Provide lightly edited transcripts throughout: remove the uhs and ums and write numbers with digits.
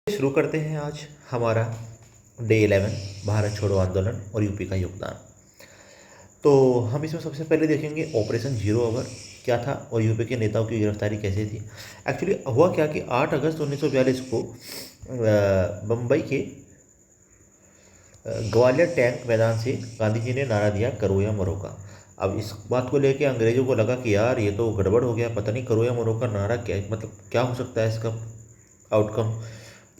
शुरू करते हैं आज हमारा डे 11 भारत छोड़ो आंदोलन और यूपी का योगदान। तो हम इसमें सबसे पहले देखेंगे ऑपरेशन जीरो आवर क्या था और यूपी के नेताओं की गिरफ्तारी कैसे थी। एक्चुअली हुआ क्या कि 8 अगस्त 1942 को बम्बई के ग्वालियर टैंक मैदान से गांधी जी ने नारा दिया करो या मरो का। अब इस बात को लेकर अंग्रेज़ों को लगा कि यार ये तो गड़बड़ हो गया, पता नहीं करो या मरो का नारा क्या मतलब क्या हो सकता है इसका आउटकम।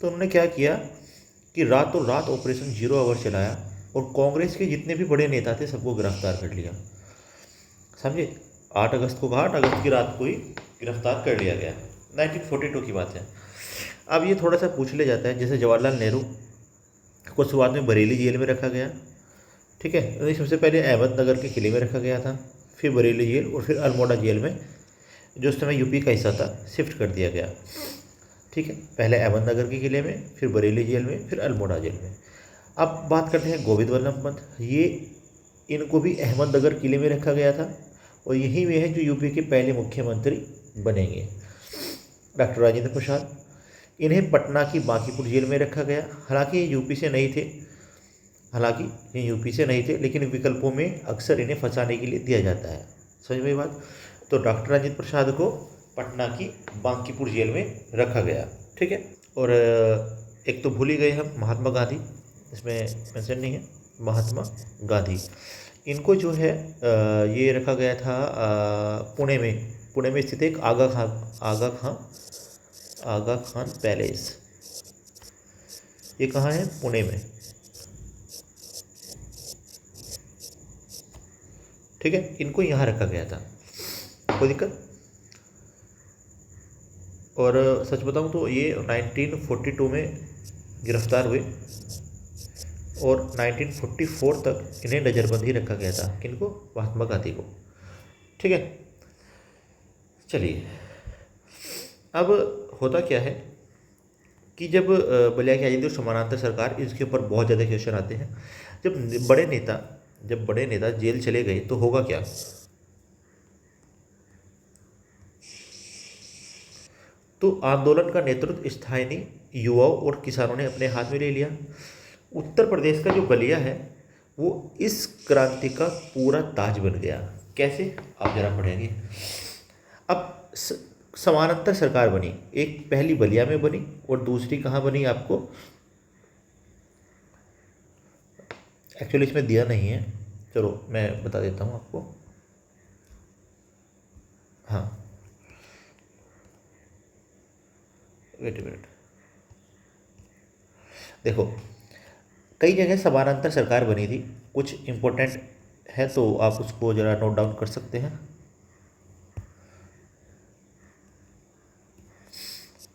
तो उन्होंने क्या किया कि रातों रात ऑपरेशन जीरो आवर चलाया और कांग्रेस के जितने भी बड़े नेता थे सबको गिरफ्तार कर लिया। समझे, 8 अगस्त को कहा, 8 अगस्त की रात को ही गिरफ्तार कर लिया गया। 1942 की बात है। अब ये थोड़ा सा पूछ लिया जाता है, जैसे जवाहरलाल नेहरू को शुरुआत में बरेली जेल में रखा गया, ठीक है। सबसे पहले अहमदनगर के किले में रखा गया था, फिर बरेली जेल और फिर अल्मोड़ा जेल में जो उस समय यूपी का हिस्सा था शिफ्ट कर दिया गया, ठीक है। पहले अहमदनगर के किले में, फिर बरेली जेल में, फिर अल्मोड़ा जेल में। अब बात करते हैं गोविंद वल्लभ पंत। ये इनको भी अहमदनगर किले में रखा गया था और यही वे हैं जो यूपी के पहले मुख्यमंत्री बनेंगे। डॉक्टर राजेंद्र प्रसाद, इन्हें पटना की बांकीपुर जेल में रखा गया। हालांकि ये यूपी से नहीं थे, लेकिन विकल्पों में अक्सर इन्हें फंसाने के लिए दिया जाता है। समझ में बात। तो डॉक्टर राजेंद्र प्रसाद को पटना की बांकीपुर जेल में रखा गया, ठीक है। और एक तो भूल ही गए हम महात्मा गांधी, इसमें मेंशन नहीं है। महात्मा गांधी, इनको जो है ये रखा गया था पुणे में स्थित एक आगा खान पैलेस। ये कहाँ है? पुणे में, ठीक है। इनको यहाँ रखा गया था, कोई दिक्कत। और सच बताऊँ तो ये 1942 में गिरफ्तार हुए और 1944 तक इन्हें नज़रबंदी रखा गया था। किनको? महात्मा गांधी को, ठीक है। चलिए, अब होता क्या है कि जब बलिया की आज़ादी और समानांतर सरकार, इसके ऊपर बहुत ज़्यादा क्वेश्चन आते हैं। जब बड़े नेता जेल चले गए तो होगा क्या? तो आंदोलन का नेतृत्व स्थानीय युवाओं और किसानों ने अपने हाथ में ले लिया। उत्तर प्रदेश का जो बलिया है वो इस क्रांति का पूरा ताज बन गया। कैसे? आप जरा पढ़ेंगे। अब समानांतर सरकार बनी, एक पहली बलिया में बनी और दूसरी कहाँ बनी आपको, एक्चुअली इसमें दिया नहीं है, चलो मैं बता देता हूँ आपको। हाँ, वेट मिनट, देखो कई जगह समानांतर सरकार बनी थी, कुछ इम्पोर्टेंट है तो आप उसको ज़रा नोट डाउन कर सकते हैं।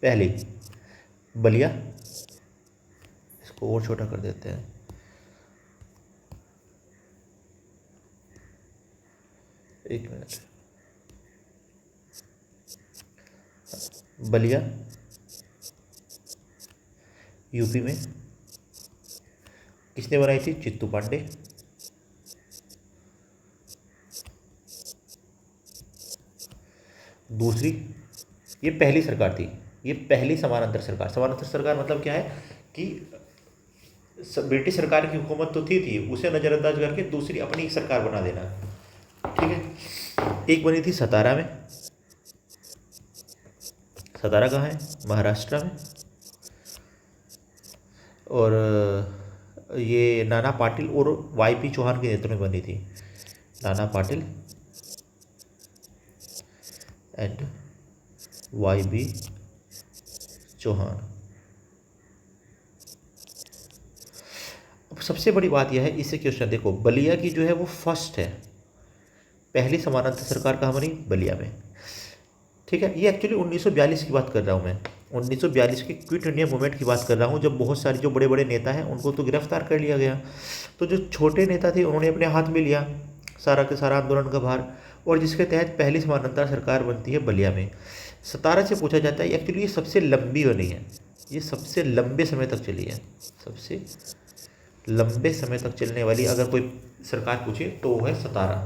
पहली बलिया, इसको और छोटा कर देते हैं, एक मिनट। बलिया यूपी में किसने बनाई थी? चित्तू पांडे। दूसरी, ये पहली सरकार थी, ये पहली समानांतर सरकार मतलब क्या है कि ब्रिटिश सरकार की हुकूमत तो थी उसे नज़रअंदाज करके दूसरी अपनी सरकार बना देना, ठीक है। एक बनी थी सतारा में। सतारा कहाँ है? महाराष्ट्र में। और ये नाना पाटिल और वाई.पी. चौहान के नेतृत्व में बनी थी। नाना पाटिल एंड वाई.बी. चौहान। अब सबसे बड़ी बात यह है, इससे क्वेश्चन देखो, बलिया की जो है वो फर्स्ट है, पहली समानांतर सरकार कहाँ बनी? बलिया में, ठीक है। ये एक्चुअली 1942 की बात कर रहा हूँ मैं, 1942 की क्विट इंडिया मूवमेंट की बात कर रहा हूँ, जब बहुत सारे जो बड़े बड़े नेता हैं उनको तो गिरफ्तार कर लिया गया, तो जो छोटे नेता थे उन्होंने अपने हाथ में लिया सारा के सारा आंदोलन का भार, और जिसके तहत पहली समानांतर सरकार बनती है बलिया में। सतारा से पूछा जाता है, एक्चुअली ये सबसे लंबी बनी है, ये सबसे लंबे समय तक चली है, सबसे लंबे समय तक चलने वाली अगर कोई सरकार पूछे तो वो है सतारा,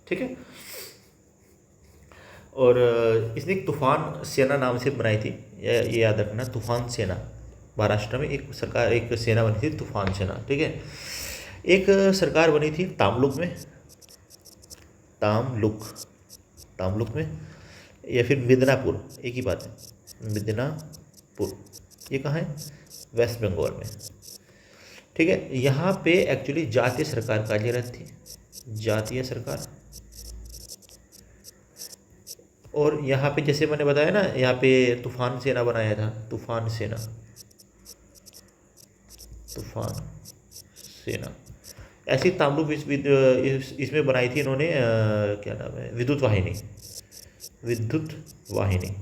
ठीक है। और इसने एक तूफान सेना नाम से बनाई थी, ये याद रखना, तूफान सेना, महाराष्ट्र में एक सरकार, एक सेना बनी थी तूफान सेना, ठीक है। एक सरकार बनी थी तामलुक में, तामलुक, तामलुक में, या फिर मिदनापुर, एक ही बात है, मिदनापुर। ये कहाँ है? वेस्ट बंगाल में, ठीक है। यहाँ पे एक्चुअली जातीय सरकार कार्यरत थी, जातीय सरकार। और यहाँ पे जैसे मैंने बताया ना, यहाँ पे तूफान सेना बनाया था, तूफान सेना, तूफान सेना। ऐसी तामलुक इसमें बनाई थी इन्होंने, क्या नाम है, विद्युत वाहिनी, विद्युत वाहिनी।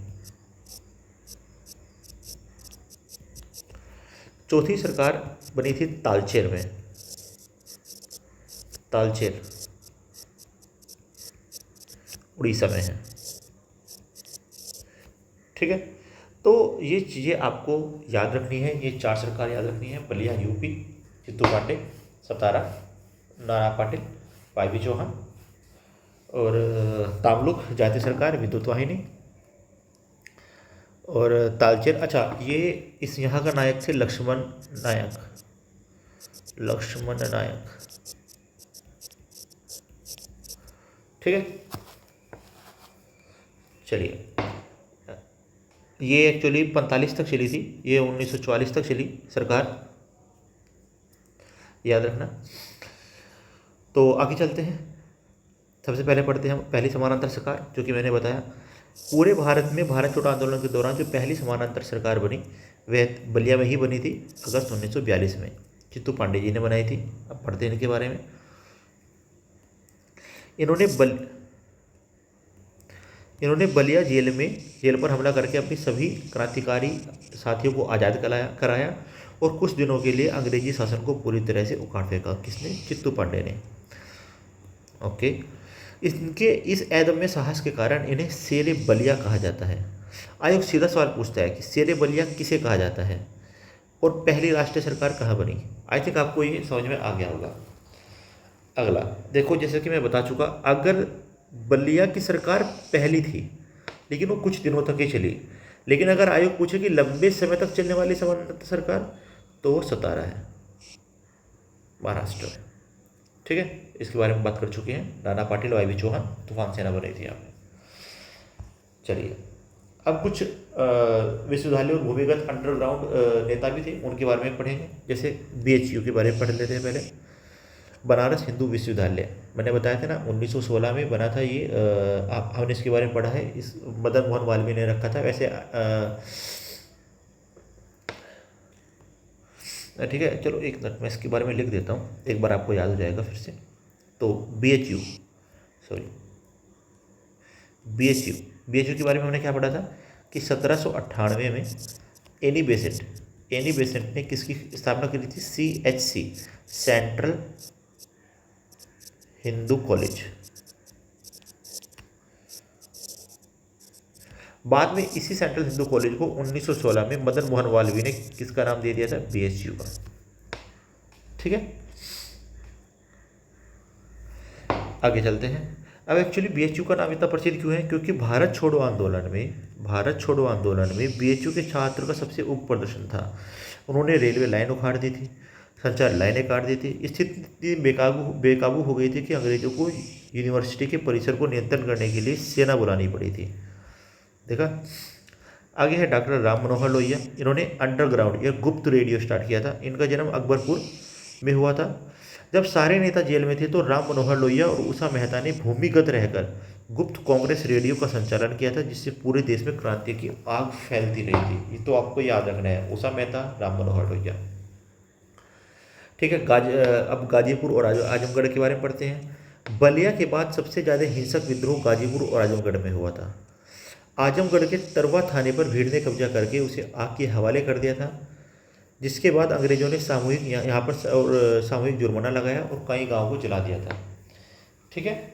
चौथी सरकार बनी थी तालचेर में, तालचेर उड़ीसा में है, ठीक है। तो ये चीज़ें आपको याद रखनी है, ये 4 सरकार याद रखनी है। बलिया यूपी, चित्तू पांडे, सतारा नाना पाटिल, वाईबी चौहान, और तामलुक जातीय सरकार विद्युत वाहिनी, और तालचेर। अच्छा, ये इस यहाँ का नायक थे लक्ष्मण नायक, लक्ष्मण नायक, ठीक है। चलिए, ये एक्चुअली 45 तक चली थी, ये 1944 तक चली सरकार, याद रखना। तो आगे चलते हैं, सबसे पहले पढ़ते हैं हम पहली समानांतर सरकार, जो कि मैंने बताया पूरे भारत में भारत छोड़ो आंदोलन के दौरान जो पहली समानांतर सरकार बनी वह बलिया में ही बनी थी, अगस्त 1942 में। चित्तू पांडे जी ने बनाई थी। अब पढ़ते हैं इनके बारे में। इन्होंने बलिया जेल पर हमला करके अपनी सभी क्रांतिकारी साथियों को आज़ाद कराया और कुछ दिनों के लिए अंग्रेजी शासन को पूरी तरह से उखाड़ फेंका। किसने? चित्तू पांडे ने। ओके, इनके इस अदम्य साहस के कारण इन्हें शेरे बलिया कहा जाता है। आयोग सीधा सवाल पूछता है कि शेरे बलिया किसे कहा जाता है और पहली राष्ट्रीय सरकार कहाँ बनी? आई थिंक आपको ये समझ में आ गया होगा। अगला देखो, जैसे कि मैं बता चुका, अगर बलिया की सरकार पहली थी लेकिन वो कुछ दिनों तक ही चली, लेकिन अगर आयोग पूछे कि लंबे समय तक चलने वाली समानांतर सरकार, तो वो सतारा है, महाराष्ट्र में, ठीक है। इसके बारे में बात कर चुके हैं। नाना पाटिल, वाईबी चौहान, तूफान सेना बनाई थी आपने। चलिए, अब कुछ विश्वविद्यालय और भूमिगत अंडरग्राउंड नेता भी थे, उनके बारे में पढ़ेंगे। जैसे BHU के बारे में पढ़ लेते हैं पहले। बनारस हिंदू विश्वविद्यालय, मैंने बताया था ना 1916 में बना था ये। हमने इसके बारे में पढ़ा है, इस मदन मोहन मालवीय ने रखा था। वैसे ठीक है, चलो एक मिनट मैं इसके बारे में लिख देता हूँ, एक बार आपको याद हो जाएगा फिर से। तो BHU के बारे में हमने क्या पढ़ा था कि 1798 में एनी बेसेंट ने किसकी स्थापना की थी? CHC, central Hindu college. बाद में इसी सेंट्रल हिंदू कॉलेज को 1916 में मदन मोहन मालवीय ने किसका नाम दे दिया था? BHU का, ठीक है। आगे चलते हैं। अब एक्चुअली BHU का नाम इतना प्रसिद्ध क्यों है? क्योंकि भारत छोड़ो आंदोलन में BHU के छात्र का सबसे उग्र प्रदर्शन था। उन्होंने रेलवे लाइन उखाड़ दी थी, संचार लाइनें काट दी थी। स्थिति बेकाबू हो गई थी कि अंग्रेजों को यूनिवर्सिटी के परिसर को नियंत्रण करने के लिए सेना बुलानी पड़ी थी। देखा। आगे है डॉक्टर राम मनोहर लोहिया। इन्होंने अंडरग्राउंड या गुप्त रेडियो स्टार्ट किया था। इनका जन्म अकबरपुर में हुआ था। जब सारे नेता जेल में थे तो राम मनोहर लोहिया और उषा मेहता ने भूमिगत रहकर गुप्त कांग्रेस रेडियो का संचालन किया था, जिससे पूरे देश में क्रांति की आग फैलती रही थी। ये तो आपको याद रखना है, उषा मेहता, राम मनोहर लोहिया, ठीक है। अब गाजीपुर और आजमगढ़ के बारे में पढ़ते हैं। बलिया के बाद सबसे ज़्यादा हिंसक विद्रोह गाजीपुर और आजमगढ़ में हुआ था। आजमगढ़ के तरवा थाने पर भीड़ ने कब्जा करके उसे आग के हवाले कर दिया था, जिसके बाद अंग्रेजों ने यहाँ पर सामूहिक जुर्माना लगाया और कई गाँव को जला दिया था, ठीक है।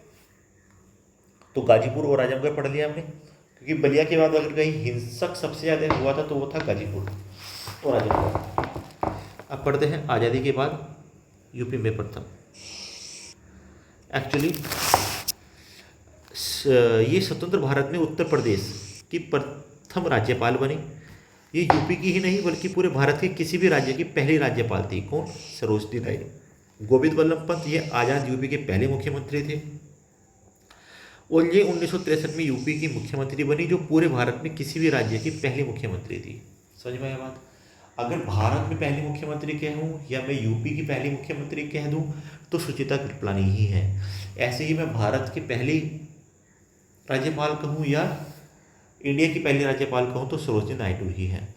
तो गाजीपुर और आजमगढ़ पढ़ लिया हमने, क्योंकि बलिया के बाद अगर कहीं हिंसक सबसे ज़्यादा हुआ था तो वो था गाजीपुर और आजमगढ़। अब पढ़ते हैं आज़ादी के बाद यूपी में प्रथम। एक्चुअली ये स्वतंत्र भारत में उत्तर प्रदेश की प्रथम राज्यपाल बनी। ये यूपी की ही नहीं बल्कि पूरे भारत के किसी भी राज्य की पहली राज्यपाल थी। कौन? सरोजनी नायडू। गोविंद वल्लभ पंत ये आज़ाद यूपी के पहले मुख्यमंत्री थे और ये 1963 में यूपी की मुख्यमंत्री बनी, जो पूरे भारत में किसी भी राज्य की पहली मुख्यमंत्री थी। समझ में आया बात? अगर भारत में पहली मुख्यमंत्री कहूँ या मैं यूपी की पहली मुख्यमंत्री कह दूँ तो सुचिता कृपलानी ही है। ऐसे ही मैं भारत की पहली राज्यपाल कहूँ या इंडिया की पहली राज्यपाल कहूँ तो सरोजनी नायडू ही है।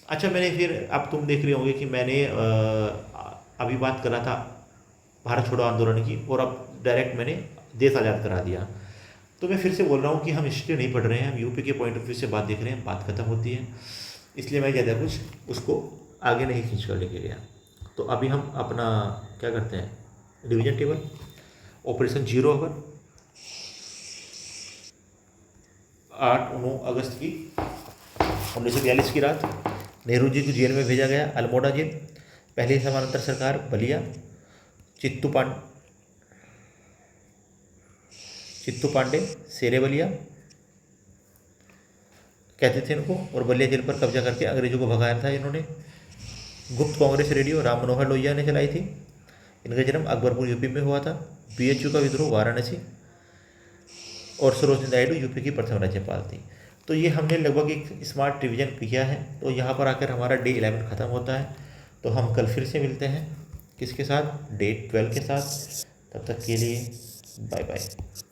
अच्छा, मैंने फिर अब तुम देख रहे होंगे कि मैंने अभी बात कर रहा था भारत छोड़ो आंदोलन की और अब डायरेक्ट मैंने देश आज़ाद करा दिया। तो मैं फिर से बोल रहा हूँ कि हम हिस्ट्री नहीं पढ़ रहे हैं, हम यूपी के पॉइंट ऑफ व्यू से बात देख रहे हैं, बात खत्म होती है। इसलिए मैं ज़्यादा कुछ उसको आगे नहीं खींच कर लेके गया। तो अभी हम अपना क्या करते हैं, डिवीजन टेबल। ऑपरेशन जीरो अवर 8-9 अगस्त की 1942 की रात नेहरू जी को जेल में भेजा गया, अल्मोड़ा जेल। पहली समानांतर सरकार बलिया, चित्तू पांडे शेरे बलिया कहते थे इनको, और बलिया जेल पर कब्जा करके अंग्रेजों को भगाया था इन्होंने। गुप्त कांग्रेस रेडियो राम मनोहर लोहिया ने चलाई थी। इनका जन्म अकबरपुर यूपी में हुआ था। बीएचयू का विद्रोह वाराणसी, और सरोजनी नायडू यूपी की प्रथम राज्यपाल थी। तो ये हमने लगभग एक स्मार्ट रिवीजन किया है। तो यहाँ पर आकर हमारा डे 11 ख़त्म होता है। तो हम कल फिर से मिलते हैं किसके साथ, डे 12 के साथ। तब तक के लिए बाय बाय।